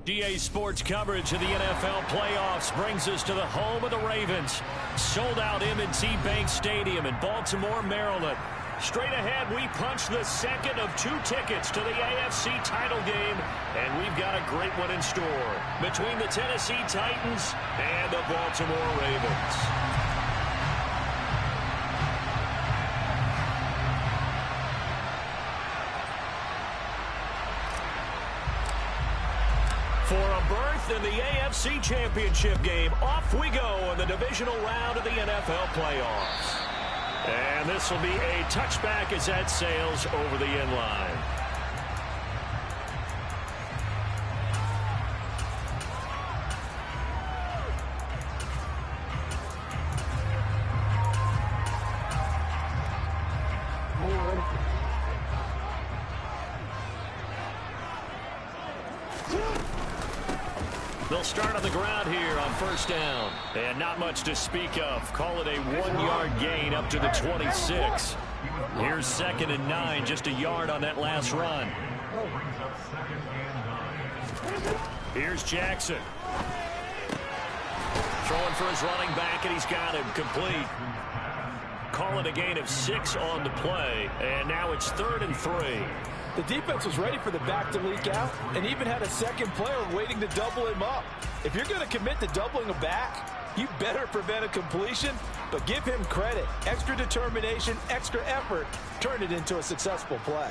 GA Sports coverage of the NFL playoffs brings us to the home of the Ravens. Sold out M&T Bank Stadium in Baltimore, Maryland. Straight ahead, we punch the second of 2 tickets to the AFC title game, and we've got a great one in store between the Tennessee Titans and the Baltimore Ravens. For a berth in the AFC Championship game, off we go in the divisional round of the NFL playoffs. And this will be a touchback as that sails over the end line. They'll start on the ground here on first down. And not much to speak of. Call it a 1-yard gain up to the 26. Here's 2nd and 9, just a yard on that last run. Here's Jackson. Throwing for his running back, and he's got him complete. Call it a gain of 6 on the play, and now it's 3rd and 3. The defense was ready for the back to leak out and even had a second player waiting to double him up. If you're going to commit to doubling a back, you better prevent a completion, but give him credit. Extra determination, extra effort, turn it into a successful play.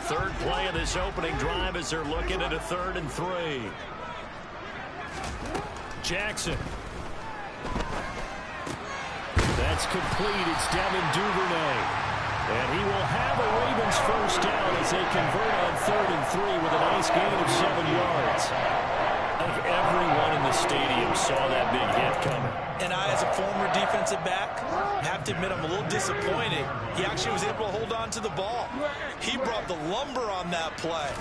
3rd play of this opening drive as they're looking at a 3rd and 3. Jackson. That's complete. It's Devin Duvernay. And he will have a Ravens first down as they convert on 3rd and 3 with a nice gain of 7 yards. I think everyone in the stadium saw that big hit coming. And I, as a former defensive back, have to admit I'm a little disappointed. He actually was able to hold on to the ball. He brought the lumber on that play.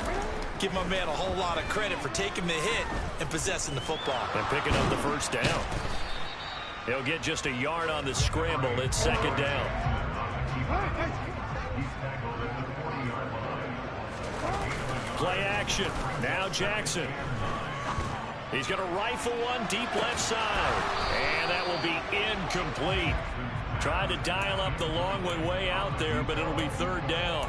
Give my man a whole lot of credit for taking the hit and possessing the football. And picking up the first down. He'll get just a yard on the scramble. It's 2nd down. Play action. Now Jackson. He's going to rifle one deep left side. And that will be incomplete. Tried to dial up the long one way out there, but it'll be 3rd down.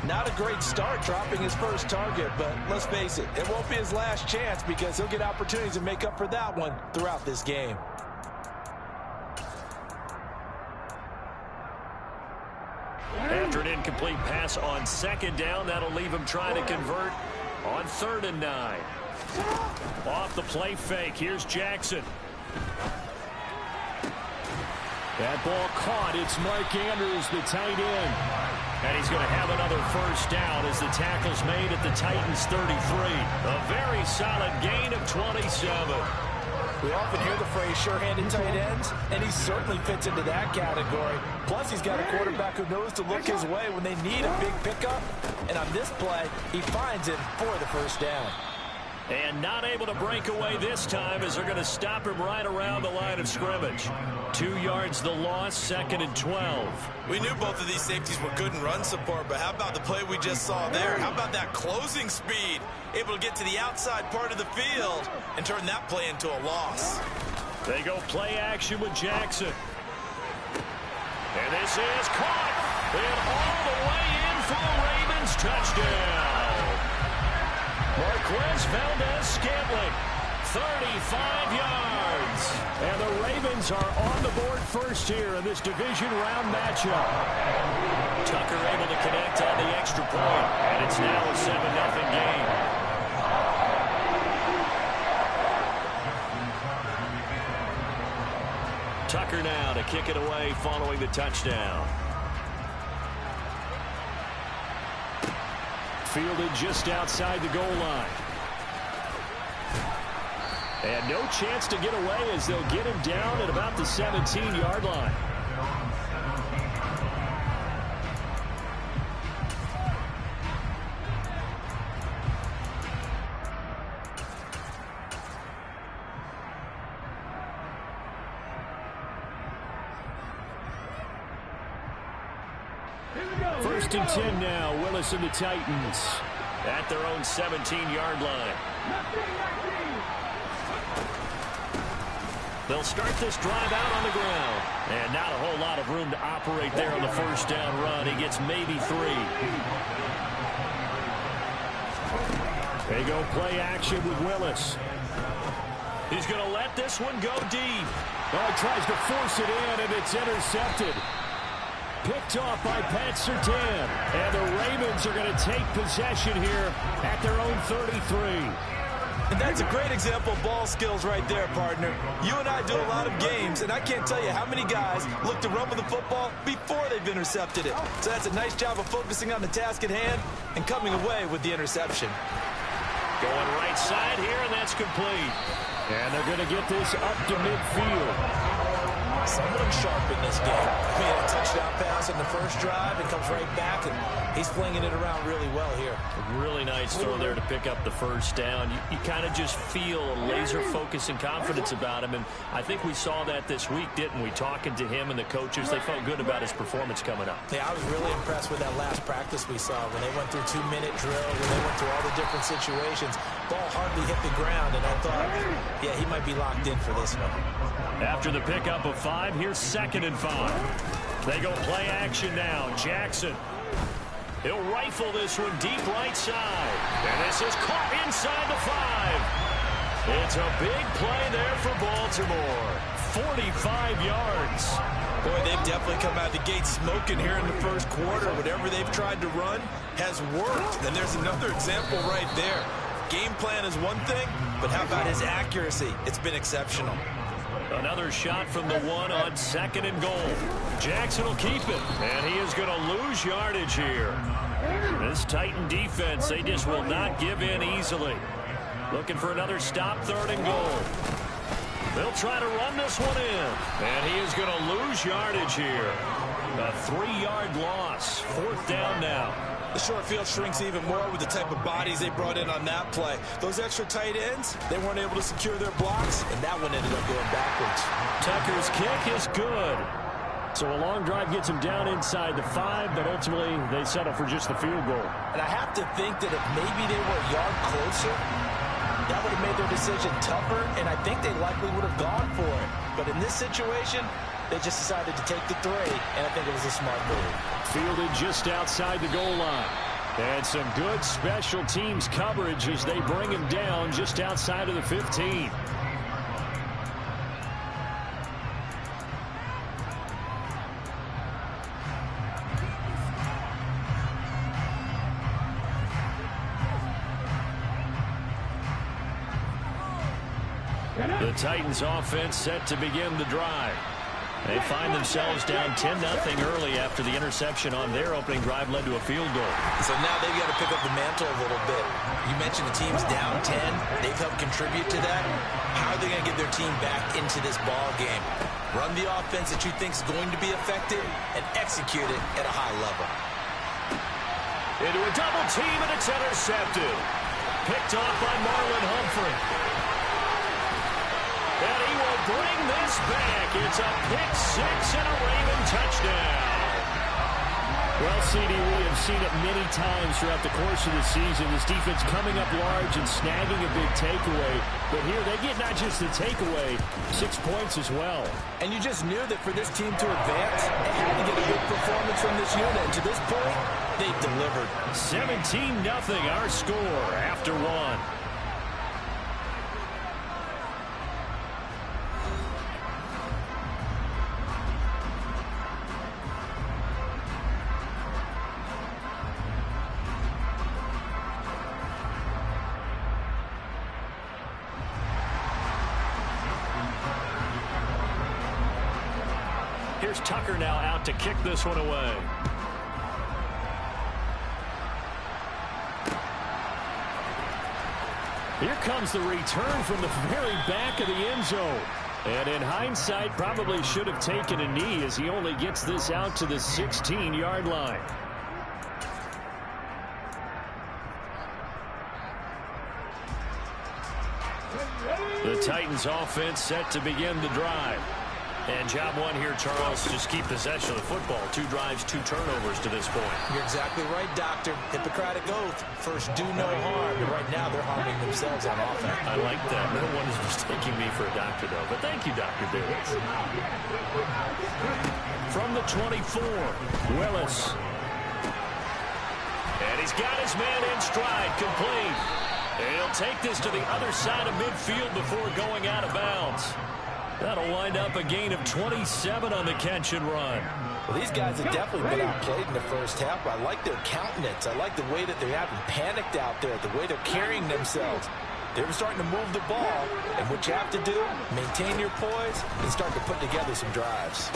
Not a great start dropping his first target, but let's face it, it won't be his last chance because he'll get opportunities to make up for that one throughout this game. After an incomplete pass on 2nd down, that'll leave him trying to convert on 3rd and 9. Off the play fake, here's Jackson. That ball caught. It's Mark Andrews, the tight end. And he's going to have another first down as the tackle's made at the Titans' 33. A very solid gain of 27. We often hear the phrase sure-handed tight ends, and he certainly fits into that category. Plus, he's got a quarterback who knows to look his way when they need a big pickup. And on this play, he finds it for the first down. And not able to break away this time as they're going to stop him right around the line of scrimmage. 2 yards the loss, 2nd and 12. We knew both of these safeties were good in run support, but how about the play we just saw there? How about that closing speed? Able to get to the outside part of the field and turn that play into a loss. They go play action with Jackson. And this is caught. And all the way in for the Ravens touchdown. Marquez Valdez-Scantling, 35 yards. And the Ravens are on the board first here in this division round matchup. Tucker able to connect on the extra point, and it's now a 7-0 game. Tucker now to kick it away following the touchdown. Fielded just outside the goal line. And no chance to get away as they'll get him down at about the 17-yard line. First and 10 now. Willis and the Titans. at their own 17-yard line. They'll start this drive out on the ground. And not a whole lot of room to operate there on the first down run. He gets maybe 3. They go play action with Willis. He's going to let this one go deep. Oh, he tries to force it in, and it's intercepted. Picked off by Pat Surtain. And the Ravens are going to take possession here at their own 33. And that's a great example of ball skills right there, partner. You and I do a lot of games, and I can't tell you how many guys look to run with the football before they've intercepted it. So that's a nice job of focusing on the task at hand and coming away with the interception. Going right side here, and that's complete. And they're going to get this up to midfield. Someone sharp in this game. He had a touchdown pass in the first drive and comes right back, and he's flinging it around really well here. A really nice throw there to pick up the first down. You kind of just feel a laser focus and confidence about him, and I think we saw that this week, didn't we? Talking to him and the coaches, they felt good about his performance coming up. Yeah, I was really impressed with that last practice we saw when they went through 2-minute drill, when they went through all the different situations. Ball hardly hit the ground, and I thought, yeah, he might be locked in for this one. After the pickup of 5, here's 2nd and 5. They go play action now. Jackson. He'll rifle this one deep right side. And this is caught inside the 5. It's a big play there for Baltimore. 45 yards. Boy, they've definitely come out of the gate smoking here in the first quarter. Whatever they've tried to run has worked. And there's another example right there. Game plan is one thing, but how about his accuracy? It's been exceptional. Another shot from the 1 on 2nd and goal. Jackson will keep it, and he is going to lose yardage here. This Titan defense, they just will not give in easily. Looking for another stop, 3rd and goal. They'll try to run this one in, and he is going to lose yardage here. A 3-yard loss, 4th down now. The short field shrinks even more with the type of bodies they brought in on that play. Those extra tight ends, they weren't able to secure their blocks, and that one ended up going backwards. Tucker's kick is good. So a long drive gets him down inside the 5, but ultimately they settle for just the field goal. And I have to think that if maybe they were a yard closer, that would have made their decision tougher, and I think they likely would have gone for it. But in this situation, they just decided to take the 3, and I think it was a smart move. Fielded just outside the goal line. And some good special teams coverage as they bring him down just outside of the 15. The Titans offense set to begin the drive. They find themselves down 10-0 early after the interception on their opening drive led to a field goal. So now they've got to pick up the mantle a little bit. You mentioned the team's down 10. They've helped contribute to that. How are they going to get their team back into this ball game? Run the offense that you think is going to be effective and execute it at a high level. Into a double team, and it's intercepted. Picked off by Marlon Humphrey. And he will bring this back. It's a pick 6 and a Raven touchdown. Well, CD, we have seen it many times throughout the course of the season. This defense coming up large and snagging a big takeaway. But here they get not just the takeaway, 6 points as well. And you just knew that for this team to advance, they had to get a good performance from this unit. And to this point, they've delivered. 17-0 our score after 1. Here's Tucker now out to kick this one away. Here comes the return from the very back of the end zone. And in hindsight, probably should have taken a knee as he only gets this out to the 16-yard line. The Titans offense set to begin the drive. And job one here, Charles, just keep possession of the football. 2 drives, 2 turnovers to this point. You're exactly right, Doctor. Hippocratic oath. First, do no harm. And right now, they're harming themselves on offense. I like that. No one is mistaking me for a doctor, though. But thank you, Dr. Davis. From the 24, Willis. And he's got his man in stride, complete. And he'll take this to the other side of midfield before going out of bounds. That'll wind up a gain of 27 on the catch and run. Well, these guys have definitely been outplayed in the first half. I like their countenance. I like the way that they haven't panicked out there, the way they're carrying themselves. They were starting to move the ball, and what you have to do, maintain your poise and start to put together some drives.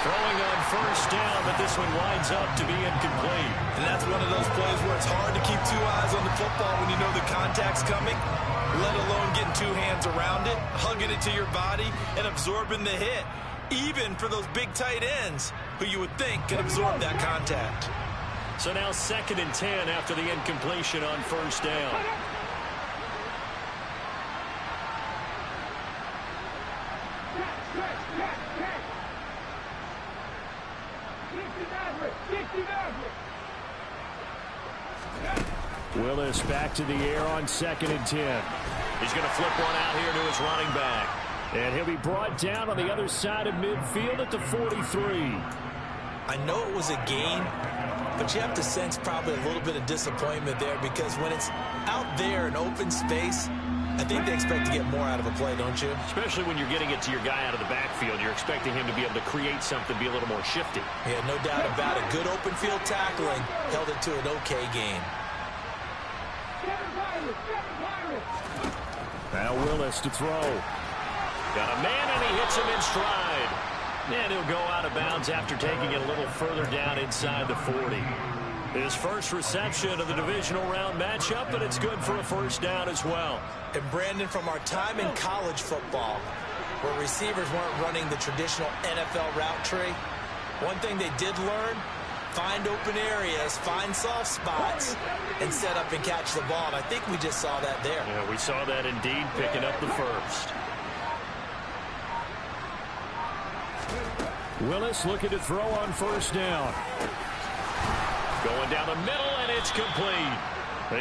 Throwing on first down, but this one winds up to be incomplete. And that's one of those plays where it's hard to keep 2 eyes on the football when you know the contact's coming, let alone getting 2 hands around it, hugging it to your body, and absorbing the hit, even for those big tight ends who you would think could absorb that contact. So now 2nd and 10 after the incompletion on first down. Willis back to the air on 2nd and 10. He's going to flip one out here to his running back. And he'll be brought down on the other side of midfield at the 43. I know it was a gain, but you have to sense probably a little bit of disappointment there because when it's out there in open space, I think they expect to get more out of a play, don't you? Especially when you're getting it to your guy out of the backfield. You're expecting him to be able to create something, be a little more shifty. Yeah, no doubt about it. Good open field tackling held it to an okay gain. Now Willis to throw. Got a man, and he hits him in stride. And he'll go out of bounds after taking it a little further down inside the 40. His first reception of the divisional round matchup, but it's good for a first down as well. And Brandon, from our time in college football, where receivers weren't running the traditional NFL route tree, one thing they did learn, find open areas, find soft spots, and set up and catch the ball. And I think we just saw that there. Yeah, we saw that indeed, picking up the first. Willis looking to throw on first down. Going down the middle, and it's complete.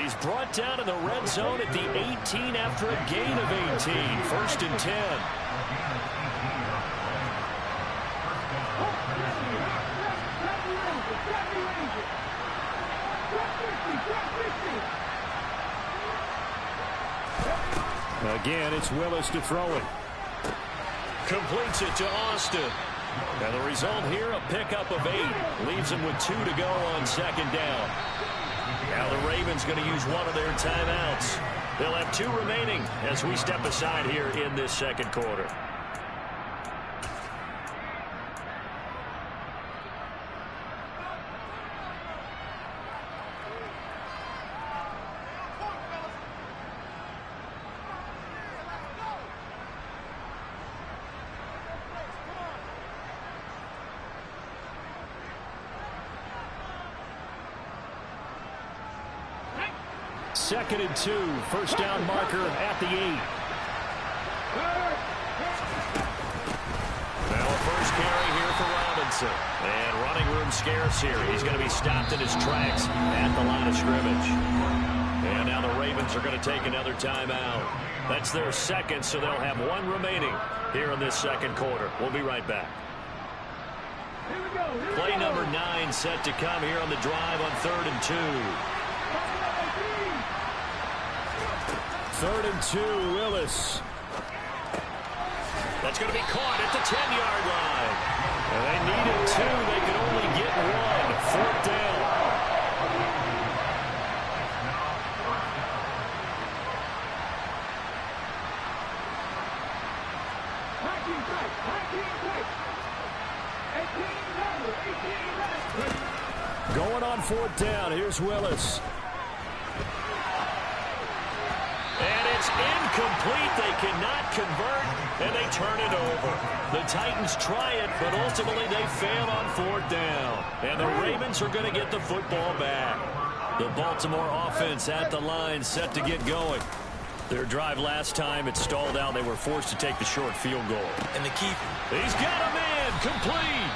He's brought down in the red zone at the 18 after a gain of 18. 1st and 10. Again, it's Willis to throw it. Completes it to Austin. And the result here, a pickup of 8. Leaves him with 2 to go on 2nd down. Now the Ravens going to use one of their timeouts. They'll have 2 remaining as we step aside here in this 2nd quarter. Second and 2. First down marker at the 8. Now a first carry here for Robinson. And running room scarce here. He's going to be stopped in his tracks at the line of scrimmage. And now the Ravens are going to take another timeout. That's their 2nd, so they'll have 1 remaining here in this 2nd quarter. We'll be right back. Play number 9 set to come here on the drive on 3rd and 2. 3rd and 2, Willis. That's going to be caught at the 10-yard line. And they needed 2. They could only get 1. 4th down. Going on 4th down. Here's Willis. And it's incomplete. They cannot convert, and they turn it over. The Titans try it, but ultimately they fail on 4th down. And the Ravens are going to get the football back. The Baltimore offense at the line set to get going. Their drive last time, it stalled out. They were forced to take the short field goal. And the key. He's got him in. Complete.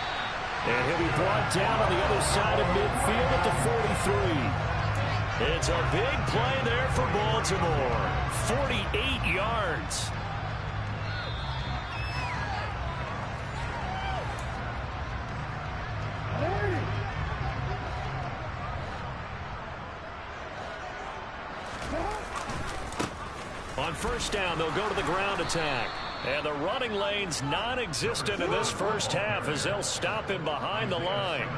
And he'll be brought down on the other side of midfield at the 43. It's a big play there for Baltimore. 48 yards. On first down, they'll go to the ground attack. And the running lane's non-existent in this first half as they'll stop him behind the line.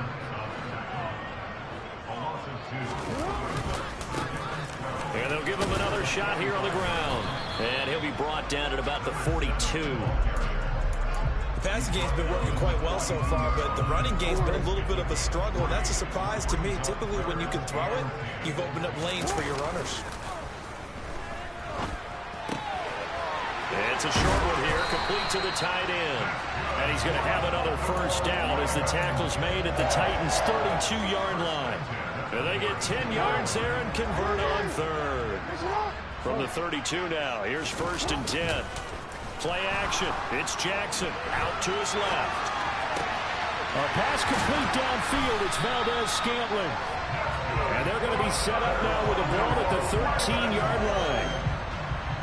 And they'll give him another shot here on the ground. And he'll be brought down at about the 42. The passing game's been working quite well so far, but the running game's been a little bit of a struggle. That's a surprise to me. Typically, when you can throw it, you've opened up lanes for your runners. It's a short one here, complete to the tight end. And he's going to have another first down as the tackle's made at the Titans' 32-yard line. And they get 10 yards there and convert on third. From the 32 now, here's first and 10. Play action. It's Jackson out to his left. A pass complete downfield. It's Valdez-Scantling. And they're going to be set up now with a ball at the 13-yard line.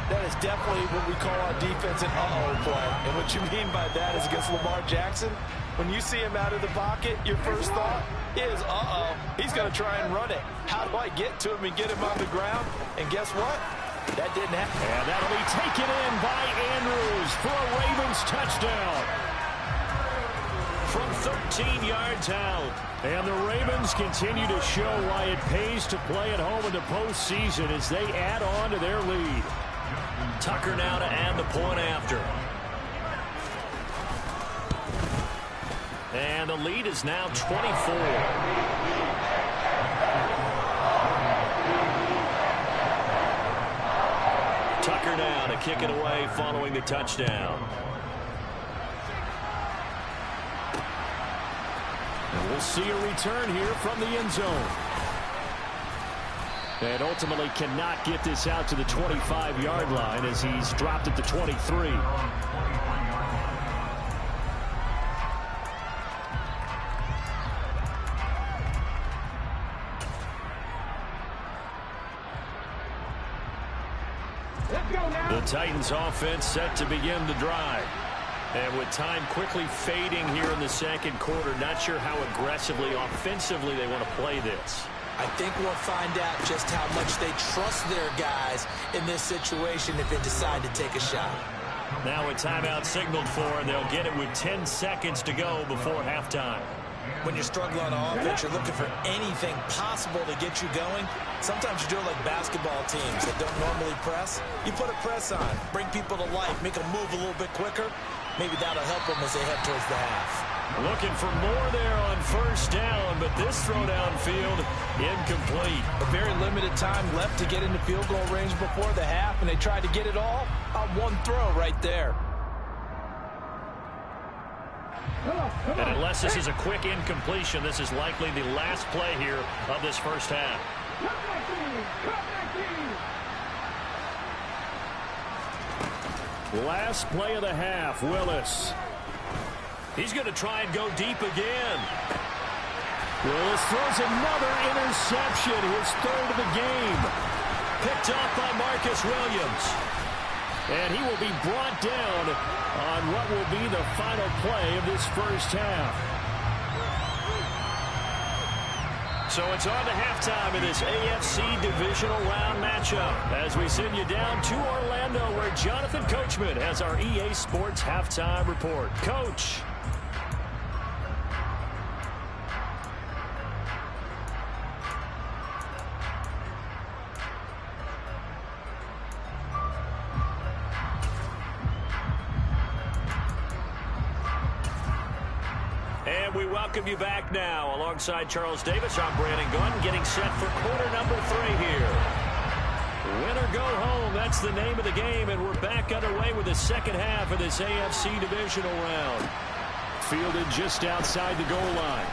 That is definitely what we call on defense an uh-oh play. And what you mean by that is against Lamar Jackson, when you see him out of the pocket, your first thought is, uh-oh, he's going to try and run it. How do I get to him and get him on the ground? And guess what? That didn't happen. And that'll be taken in by Andrews for a Ravens touchdown. From 13 yards out. And the Ravens continue to show why it pays to play at home in the postseason as they add on to their lead. Tucker now to add the point after. And the lead is now 24. Tucker now to kick it away following the touchdown. And we'll see a return here from the end zone. And ultimately cannot get this out to the 25-yard line as he's dropped at the 23. The Titans offense set to begin the drive. And with time quickly fading here in the second quarter, not sure how aggressively, offensively they want to play this. I think we'll find out just how much they trust their guys in this situation if they decide to take a shot. Now a timeout signaled for, and they'll get it with 10 seconds to go before halftime. When you're struggling on offense, you're looking for anything possible to get you going. Sometimes you do it like basketball teams that don't normally press. You put a press on, bring people to life, make them move a little bit quicker. Maybe that'll help them as they head towards the half. Looking for more there on first down, but this throw downfield incomplete. A very limited time left to get into field goal range before the half, and they tried to get it all on one throw right there. And unless this is a quick incompletion, this is likely the last play here of this first half. Last play of the half, Willis. He's going to try and go deep again. Willis throws another interception, his third of the game. Picked off by Marcus Williams. And he will be brought down on what will be the final play of this first half. So it's on to halftime in this AFC divisional round matchup as we send you down to Orlando where Jonathan Coachman has our EA Sports halftime report. Coach. And we welcome you back now. Alongside Charles Davis, I'm Brandon Gunn, getting set for quarter number 3 here. Win or go home, that's the name of the game, and we're back underway with the second half of this AFC divisional round. Fielded just outside the goal line.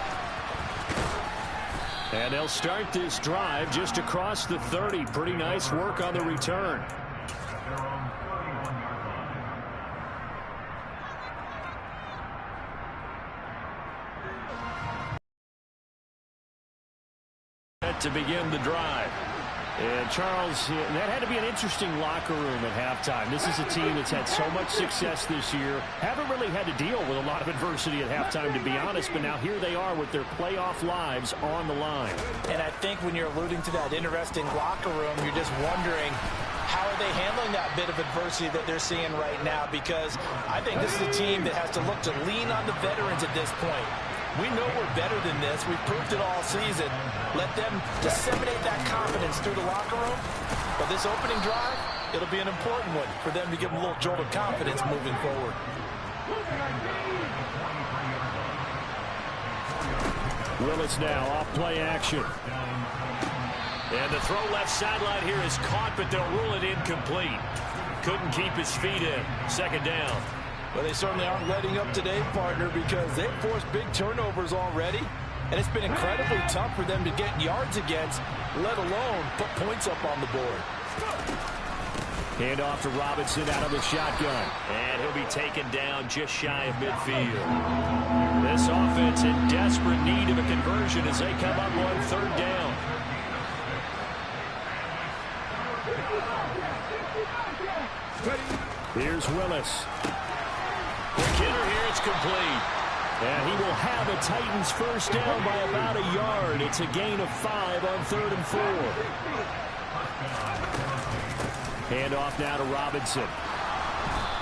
And they'll start this drive just across the 30. Pretty nice work on the return. to begin the drive. And, Charles, that had to be an interesting locker room at halftime. This is a team that's had so much success this year. Haven't really had to deal with a lot of adversity at halftime, to be honest. But now here they are with their playoff lives on the line. And I think when you're alluding to that interesting locker room, you're just wondering, how are they handling that bit of adversity that they're seeing right now? Because I think this is a team that has to look to lean on the veterans at this point. We know we're better than this. We've proved it all season. Let them disseminate that confidence through the locker room. But this opening drive, it'll be an important one for them to give them a little jolt of confidence moving forward. Willis now off play action. And the throw left sideline here is caught, but they'll rule it incomplete. Couldn't keep his feet in. Second down. Well, they certainly aren't letting up today, partner, because they've forced big turnovers already. And it's been incredibly tough for them to get yards against, let alone put points up on the board. Hand off to Robinson out of the shotgun. And he'll be taken down just shy of midfield. This offense in desperate need of a conversion as they come up on third down. Here's Willis. The kidder here is complete. And he will have a Titans first down by about a yard. It's a gain of 5 on 3rd and 4. Hand off now to Robinson.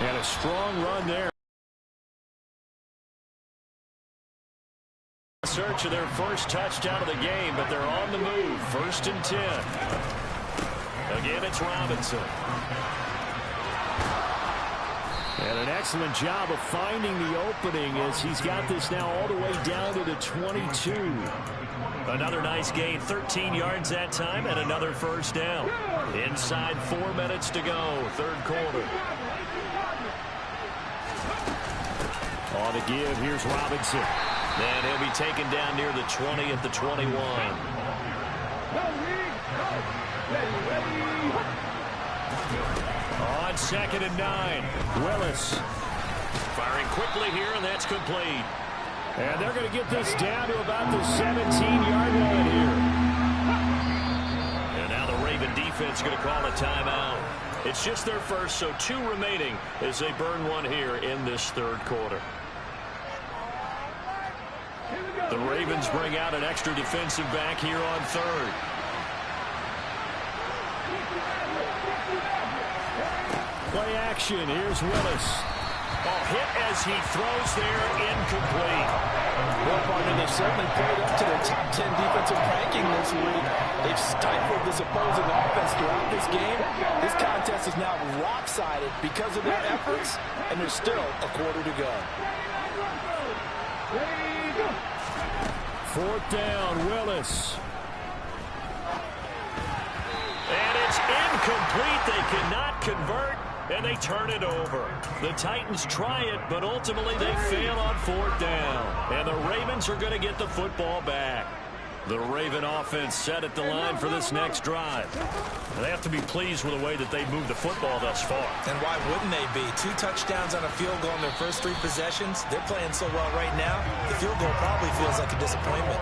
And a strong run there. Search of their first touchdown of the game, but they're on the move. 1st and 10. Again, it's Robinson. And an excellent job of finding the opening as he's got this now all the way down to the 22. Another nice gain, 13 yards that time, and another first down. Inside 4 minutes to go, third quarter. On the give, here's Robinson. And he'll be taken down near the 20 at the 21. On 2nd and 9. Willis. Firing quickly here, and that's complete. And they're going to get this down to about the 17-yard line here. And now the Raven defense going to call a timeout. It's just their first, so 2 remaining as they burn one here in this third quarter. The Ravens bring out an extra defensive back here on third. Play action. Here's Willis. Hit as he throws there, incomplete. Well, partner, they've certainly played up to their top 10 defensive ranking this week. They've stifled this opposing offense throughout this game. This contest is now lopsided because of their efforts, and there's still a quarter to go. 4th down, Willis. And it's incomplete. They cannot convert, and they turn it over. The Titans try it, but ultimately they fail on 4th down. And the Ravens are going to get the football back. The Raven offense set at the line for this next drive. They have to be pleased with the way that they moved the football thus far. And why wouldn't they be? 2 touchdowns on a field goal in their first 3 possessions. They're playing so well right now, the field goal probably feels like a disappointment.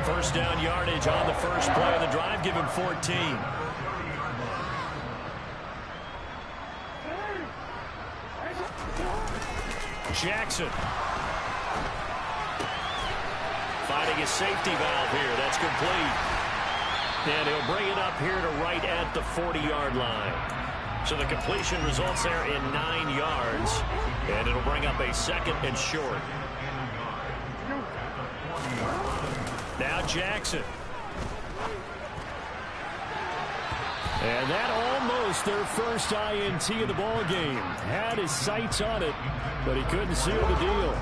First down yardage on the first play of the drive. Give him 14. Jackson. Finding his safety valve here. That's complete. And he'll bring it up here to right at the 40-yard line. So the completion results there in 9 yards. And it'll bring up a 2nd and short. Now Jackson. And that almost their first INT of the ball game. Had his sights on it, but he couldn't seal the deal.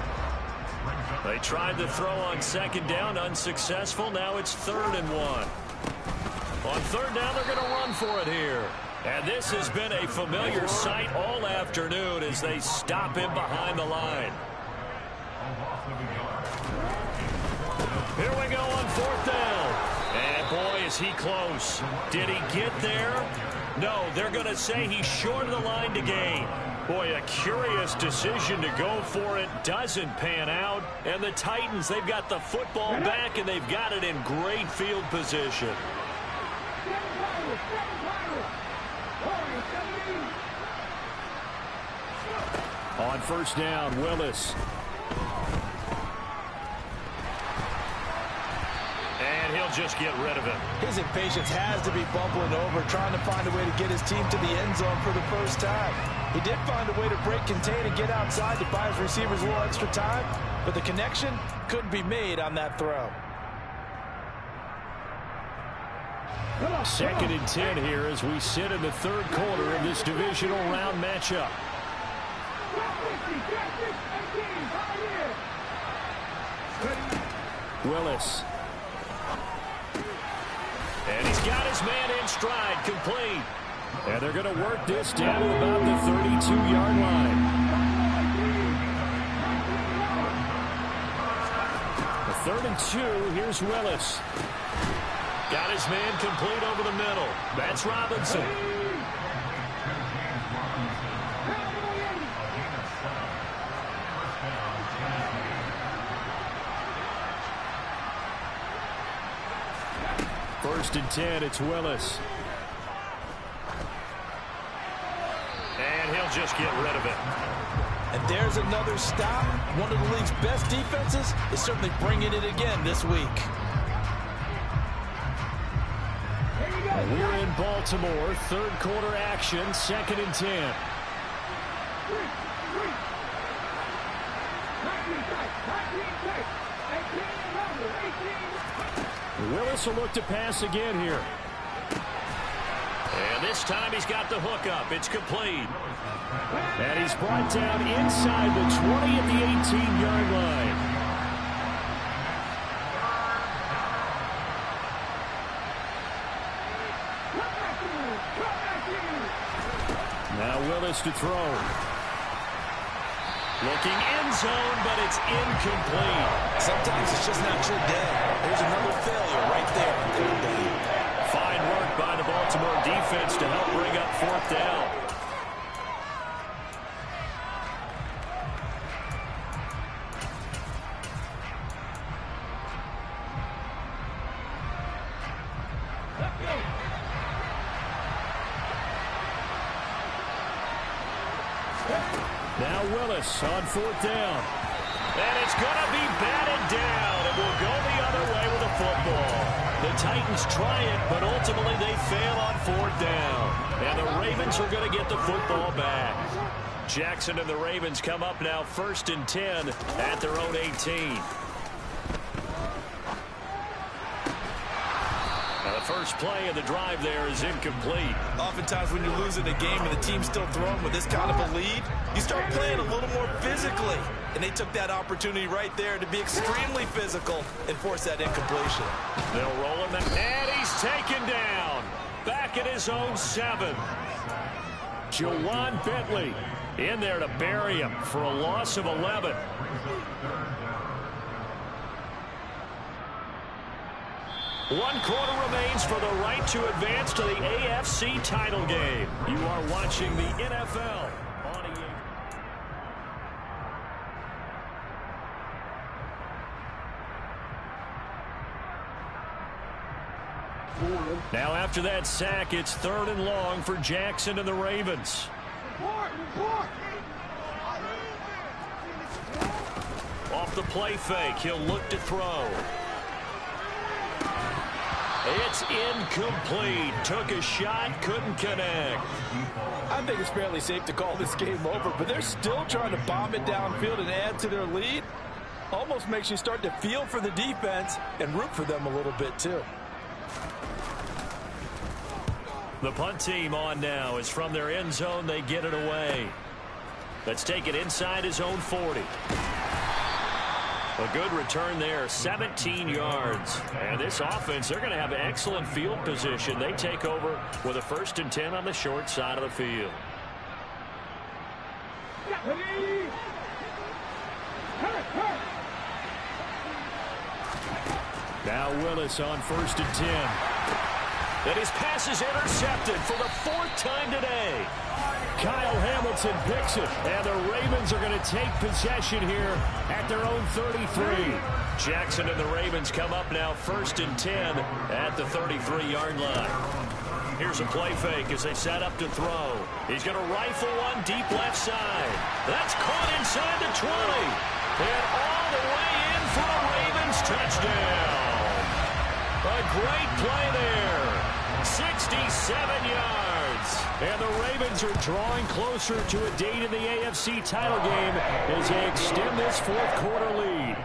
They tried to throw on 2nd down, unsuccessful. Now it's 3rd and 1. On 3rd down, they're going to run for it here. And this has been a familiar sight all afternoon as they stop him behind the line. Here we go on 4th down. And boy, is he close. Did he get there? No, they're going to say he's short of the line to gain. Boy, a curious decision to go for it. Doesn't pan out. And the Titans, they've got the football back, and they've got it in great field position. On first down, Willis. And he'll just get rid of it. His impatience has to be bubbling over, trying to find a way to get his team to the end zone for the first time. He did find a way to break contain and get outside to buy his receivers a little extra time, but the connection couldn't be made on that throw. 2nd and 10 here as we sit in the third quarter of this divisional round matchup. Willis. And he's got his man in stride, complete. And they're going to work this down to about the 32-yard line. The 3rd and 2, here's Willis. Got his man complete over the middle. That's Robinson. First and 10, it's Willis. And he'll just get rid of it. And there's another stop. One of the league's best defenses is certainly bringing it again this week. We're in Baltimore, third quarter action, 2nd and 10. Willis will look to pass again here. And this time he's got the hook up. It's complete. And he's brought down inside the 20 at the 18-yard line. Now Willis to throw. Looking end zone, but it's incomplete. Sometimes it's just not your day. There's another failure right there. Fine work by the Baltimore defense to help bring up 4th down. Now Willis on 4th down. And it's going to be batted down. It will go the other way with the football. The Titans try it, but ultimately they fail on 4th down. And the Ravens are going to get the football back. Jackson and the Ravens come up now 1st and 10 at their own 18. Now the first play of the drive there is incomplete. Oftentimes when you're losing a game and the team's still throwing with this kind of a lead, you start playing a little more physically. And they took that opportunity right there to be extremely physical and force that incompletion. They'll roll him, and he's taken down. Back at his own 7. Jawan Bentley In there to bury him for a loss of 11. One quarter remains for the right to advance to the AFC title game. You are watching the NFL on EA. Now after that sack, it's 3rd and long for Jackson and the Ravens. Off the play fake, he'll look to throw. It's incomplete. Took a shot, couldn't connect. I think it's fairly safe to call this game over, but they're still trying to bomb it downfield and add to their lead. Almost makes you start to feel for the defense and root for them a little bit too. The punt team on now is from their end zone. They get it away. Let's take it inside his own 40. A good return there, 17 yards. And this offense, they're going to have excellent field position. They take over with a 1st and 10 on the short side of the field. Now Willis on 1st and 10. And his pass is intercepted for the 4th time today. Kyle Hamilton picks it, and the Ravens are going to take possession here at their own 33. Jackson and the Ravens come up now 1st and 10 at the 33-yard line. Here's a play fake as they set up to throw. He's going to rifle one deep left side. That's caught inside the 20. And all the way in for a Ravens touchdown. A great play there. 67 yards. And the Ravens are drawing closer to a date in the AFC title game as they extend this fourth-quarter lead.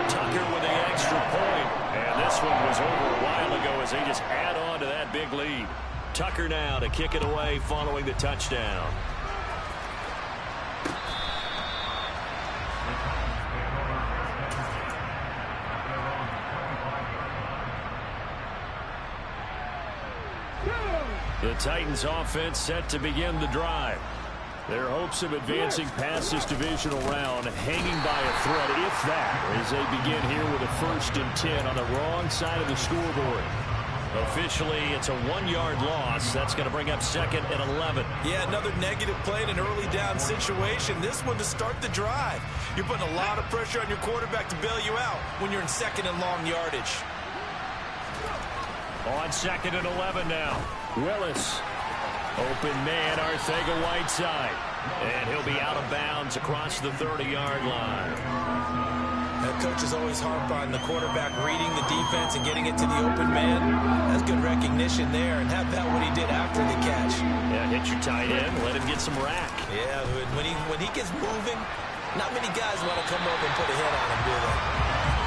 Tucker with the extra point. And this one was over a while ago as they just add on to that big lead. Tucker now to kick it away following the touchdown. The Titans offense set to begin the drive. Their hopes of advancing past this divisional round hanging by a thread, if that, as they begin here with a 1st and 10 on the wrong side of the scoreboard. Officially, it's a 1-yard loss. That's going to bring up 2nd and 11. Yeah, another negative play in an early down situation. This one to start the drive. You're putting a lot of pressure on your quarterback to bail you out when you're in 2nd and long yardage. On 2nd and 11 now. Willis. Open man, Arcega-Whiteside. And he'll be out of bounds across the 30-yard line. The coaches always harp on the quarterback reading the defense and getting it to the open man. That's good recognition there, and have that what he did after the catch. Yeah, hit your tight end, let him get some rack. Yeah, when he gets moving, not many guys want to come over and put a hit on him, do they?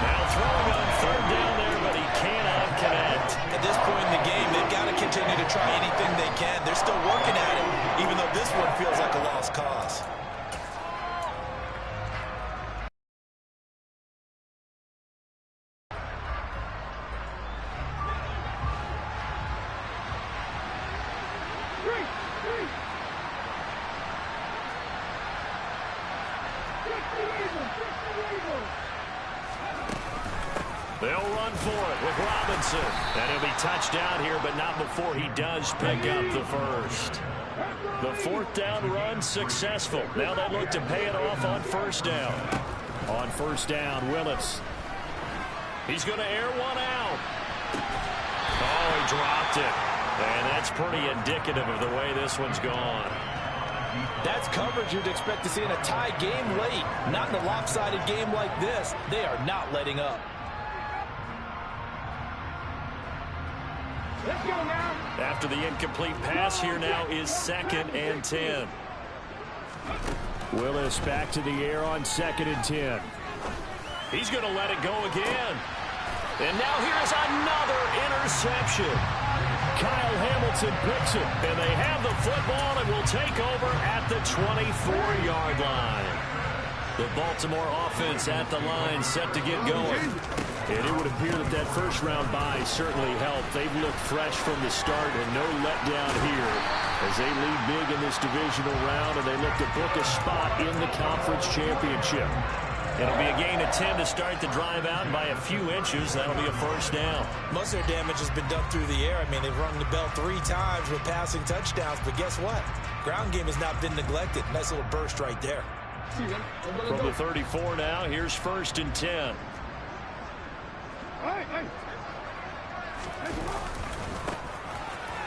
Now throwing on 3rd down there, but he cannot connect. At this point in the game, they've got to continue to try anything they can. They're still working at it, even though this one feels like a lost cause. They'll run for it with Robinson. And he'll be touched down here, but not before he does pick up the first. The 4th down run successful. Now they look to pay it off on 1st down. On 1st down, Willis. He's going to air one out. Oh, he dropped it. And that's pretty indicative of the way this one's gone. That's coverage you'd expect to see in a tie game late. Not in a lopsided game like this. They are not letting up. Let's go now. After the incomplete pass, here now is 2nd and 10. Willis back to the air on 2nd and 10. He's going to let it go again. And now here's another interception. Kyle Hamilton picks it. And they have the football and will take over at the 24-yard line. The Baltimore offense at the line set to get going. And it would appear that that first-round bye certainly helped. They've looked fresh from the start and no letdown here as they lead big in this divisional round, and they look to book a spot in the conference championship. It'll be a gain of 10 to start the drive out, and by a few inches, that'll be a 1st down. Most of their damage has been done through the air. I mean, they've rung the bell 3 times with passing touchdowns, but guess what? Ground game has not been neglected. Nice little burst right there. From the 34 now, here's 1st and 10.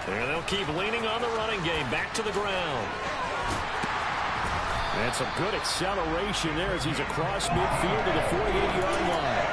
And they'll keep leaning on the running game. Back to the ground. And some good acceleration there as he's across midfield to the 48-yard line.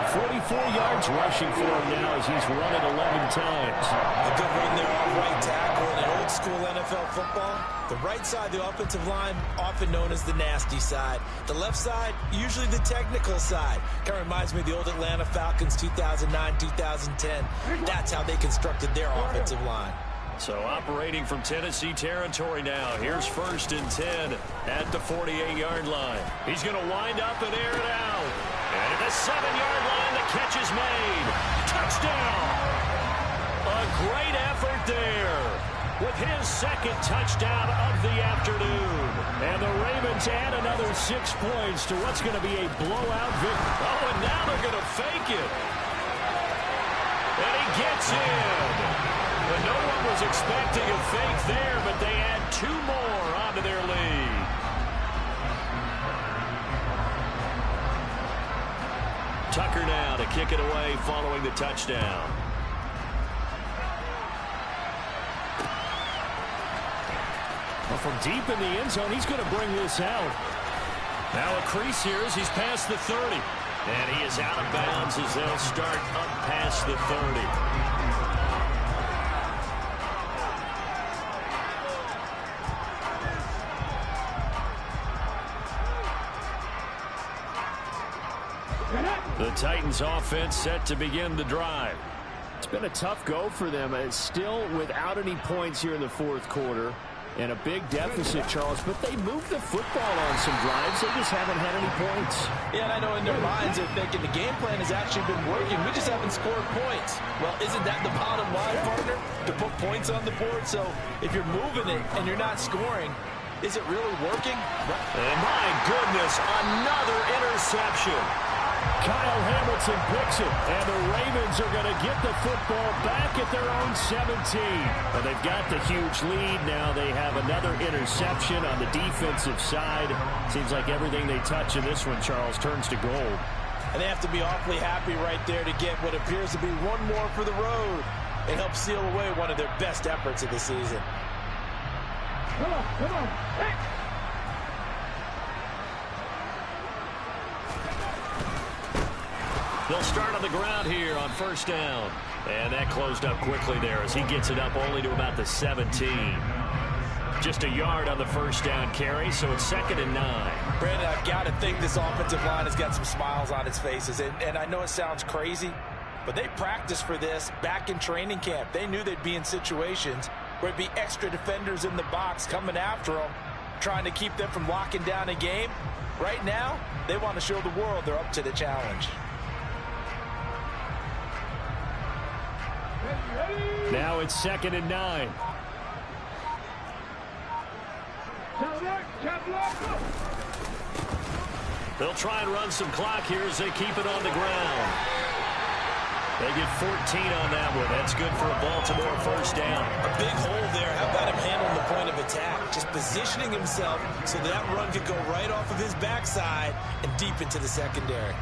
44 yards rushing for him now as he's run it 11 times. A good run there off right tackle in an old-school NFL football. The right side of the offensive line, often known as the nasty side. The left side, usually the technical side. Kind of reminds me of the old Atlanta Falcons 2009, 2010. That's how they constructed their offensive line. So operating from Tennessee territory now. Here's 1st and 10 at the 48-yard line. He's going to wind up and air it out. And at the 7-yard line, the catch is made. Touchdown! A great effort there with his 2nd touchdown of the afternoon. And the Ravens add another 6 points to what's going to be a blowout victory. Oh, and now they're going to fake it. And he gets in. But no one was expecting a fake there, but they add 2 more onto their lead. Tucker now to kick it away following the touchdown. Well, from deep in the end zone, he's going to bring this out. Now a crease here as he's past the 30. And he is out of bounds as they'll start up past the 30. The Titans offense set to begin the drive. It's been a tough go for them. It's still without any points here in the fourth quarter. And a big deficit, Charles, but they moved the football on some drives. They just haven't had any points. Yeah, and I know in their minds they're thinking the game plan has actually been working. We just haven't scored points. Well, isn't that the bottom line, partner? To put points on the board? So if you're moving it and you're not scoring, is it really working? And my goodness, another interception. Kyle Hamilton picks it, and the Ravens are going to get the football back at their own 17. And they've got the huge lead. Now they have another interception on the defensive side. Seems like everything they touch in this one, Charles, turns to gold. And they have to be awfully happy right there to get what appears to be one more for the road. It helps seal away one of their best efforts of the season. Come on, hey! They'll start on the ground here on first down. And that closed up quickly there as he gets it up only to about the 17. Just a yard on the first down carry, so it's 2nd and 9. Brandon, I've got to think this offensive line has got some smiles on its faces. And I know it sounds crazy, but they practiced for this back in training camp. They knew they'd be in situations where there'd be extra defenders in the box coming after them, trying to keep them from locking down a game. Right now, they want to show the world they're up to the challenge. Now it's 2nd and 9. They'll try and run some clock here as they keep it on the ground. They get 14 on that one. That's good for a Baltimore first down. A big hole there. How about him handling the point of attack? Just positioning himself so that run could go right off of his backside and deep into the secondary.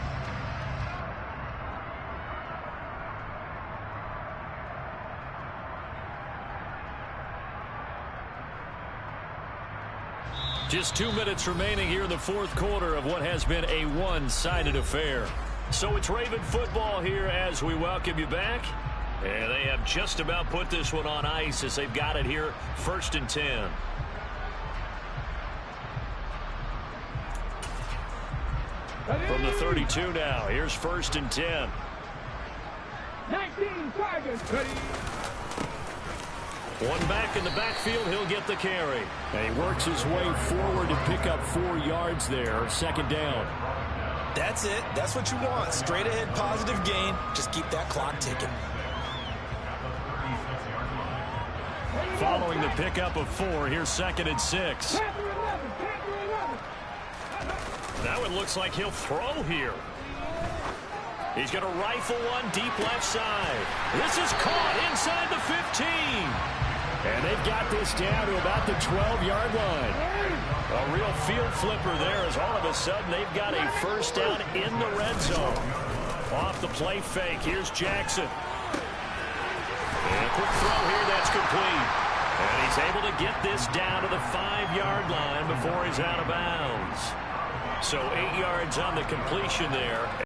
Just 2 minutes remaining here in the fourth quarter of what has been a one-sided affair. So it's Raven football here as we welcome you back. And they have just about put this one on ice as they've got it here, 1st and 10. From the 32 now, here's 1st and 10. 19 Tigers. One back in the backfield, he'll get the carry. And he works his way forward to pick up 4 yards there, 2nd down. That's it. That's what you want. Straight ahead positive gain. Just keep that clock ticking. Following the pickup of 4, here's 2nd and 6. That one looks like he'll throw here. He's going to rifle one deep left side. This is caught inside the 15. And they've got this down to about the 12-yard line. A real field flipper there as all of a sudden they've got a first down in the red zone. Off the play fake, here's Jackson. And a quick throw here, that's complete. And he's able to get this down to the 5-yard line before he's out of bounds. So 8 yards on the completion there.